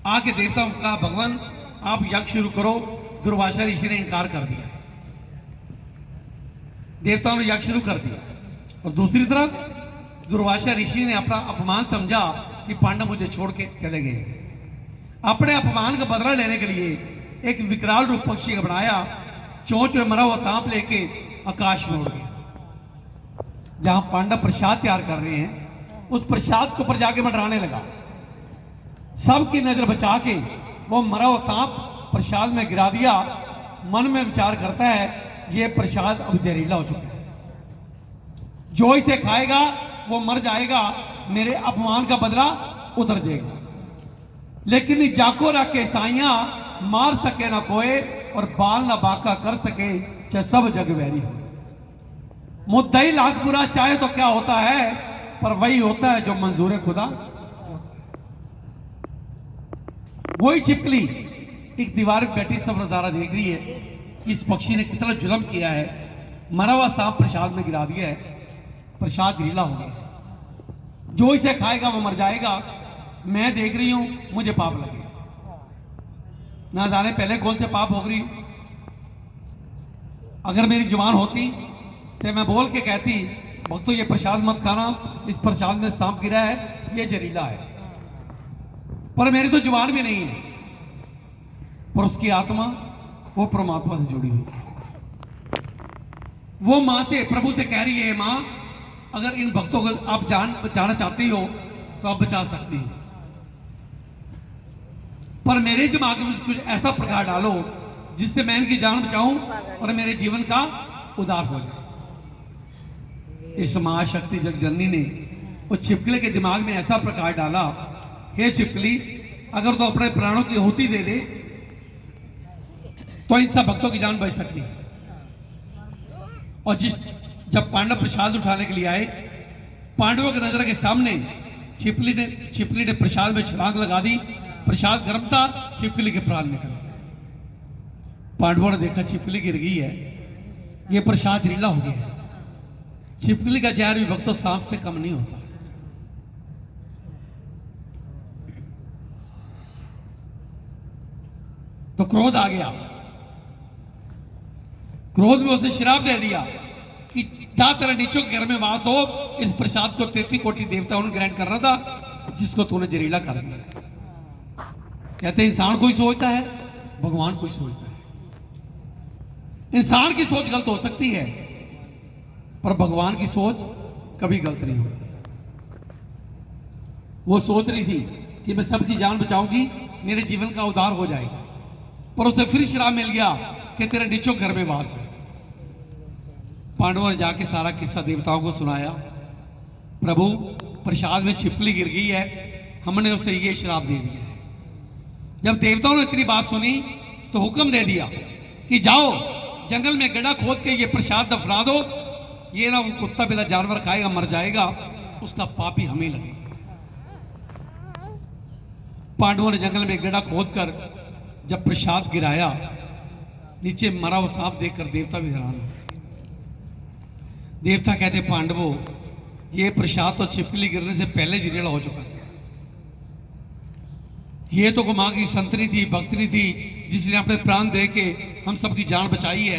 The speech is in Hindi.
आके देवताओं को कहा भगवान आप यज्ञ शुरू करो। दुर्वासा ऋषि ने इनकार कर दिया। देवताओं ने यज्ञ शुरू कर दिया और दूसरी तरफ दुर्वासा ऋषि ने अपना अपमान समझा कि पांडव मुझे छोड़ के चले गए। अपने अपमान का बदला लेने के लिए एक विकराल रूप पक्षी का बनाया, चोंच में मरा हुआ सांप लेके आकाश में उड़ गया। जहां पांडव प्रसाद तैयार कर रहे हैं उस प्रसाद के ऊपर जाके मंडराने लगा। सबकी नजर बचा के वो मरा हुआ सांप प्रसाद में गिरा दिया। मन में विचार करता है ये प्रसाद अब जहरीला हो चुका है, जो इसे खाएगा वो मर जाएगा, मेरे अपमान का बदला उतर जाएगा। लेकिन जाको रखे साइया मार सके ना कोई और बाल ना बाका कर सके चाहे सब जग वैरी हो। मुद्दई लाख बुरा चाहे तो क्या होता है, पर वही होता है जो मंजूर खुदा। वही छिपकली एक दीवार पे बैठी सब नजारा देख रही है कि इस पक्षी ने कितना जुल्म किया है। मरा हुआ सांप प्रसाद में गिरा दिया है, प्रसाद जहरीला हो गया है, जो इसे खाएगा वो मर जाएगा। मैं देख रही हूं मुझे पाप लगे, ना जाने पहले कौन से पाप हो रही। अगर मेरी जुबान होती तो मैं बोल के कहती भक्तों ये प्रसाद मत खाना, इस प्रसाद में सांप गिरा है, ये जहरीला है। पर मेरी तो जुबान भी नहीं है, पर उसकी आत्मा वो परमात्मा से जुड़ी हुई है। वो मां से प्रभु से कह रही है मां अगर इन भक्तों को आप जान बचाना चाहती हो तो आप बचा सकती हो, पर मेरे दिमाग में कुछ ऐसा प्रकार डालो जिससे मैं इनकी जान बचाऊं और मेरे जीवन का उद्धार हो जाए। इस महाशक्ति जगजननी ने उस छिपकली के दिमाग में ऐसा प्रकाश डाला, हे छिपकली अगर तो अपने प्राणों की आहुति दे दे तो इन सब भक्तों की जान बच सकती है। और जब पांडव प्रसाद उठाने के लिए आए, पांडवों की नजर के सामने छिपकली ने प्रसाद में छलांग लगा दी। प्रसाद गर्म था, छिपकली के प्राण निकल गए। पांडवों ने देखा छिपकली गिर गई है, ये प्रसाद जहरीला हो गया है। छिपकली का जहर भी भक्तों सांप से कम नहीं होता। तो क्रोध आ गया, क्रोध में उसने श्राप दे दिया कि जा तेरा नीचों के घर में वास हो। इस प्रसाद को 33 कोटि देवताओं ने ग्रहण करना था जिसको तूने जहरीला कर दिया। कहते इंसान कोई सोचता है, भगवान कोई सोचता है। इंसान की सोच गलत हो सकती है पर भगवान की सोच कभी गलत नहीं होती। वो सोच रही थी कि मैं सबकी जान बचाऊंगी, मेरे जीवन का उद्धार हो जाएगा, पर उसे फिर श्राप मिल गया कि तेरे नीचों घर में वास है। पांडवों ने जाके सारा किस्सा देवताओं को सुनाया। प्रभु प्रसाद में छिपकली गिर गई है, हमने उसे ये श्राप दे दिया है। जब देवताओं ने इतनी बात सुनी तो हुक्म दे दिया कि जाओ जंगल में गड्ढा खोद के ये प्रसाद दफना दो, ये ना वो कुत्ता बिल्ला जानवर खाएगा मर जाएगा, उसका पाप ही हमें लगेगा। पांडवों ने जंगल में गड्ढा खोद कर जब प्रसाद गिराया, नीचे मरा हुआ सांप देखकर देवता भी हैरान हो। देवता कहते पांडवों ये प्रसाद तो छिपकली गिरने से पहले जहरीला हो चुका है। ये तो मां की संतनी थी, भक्तनी थी, जिसने अपने प्राण दे के हम सबकी जान बचाई है।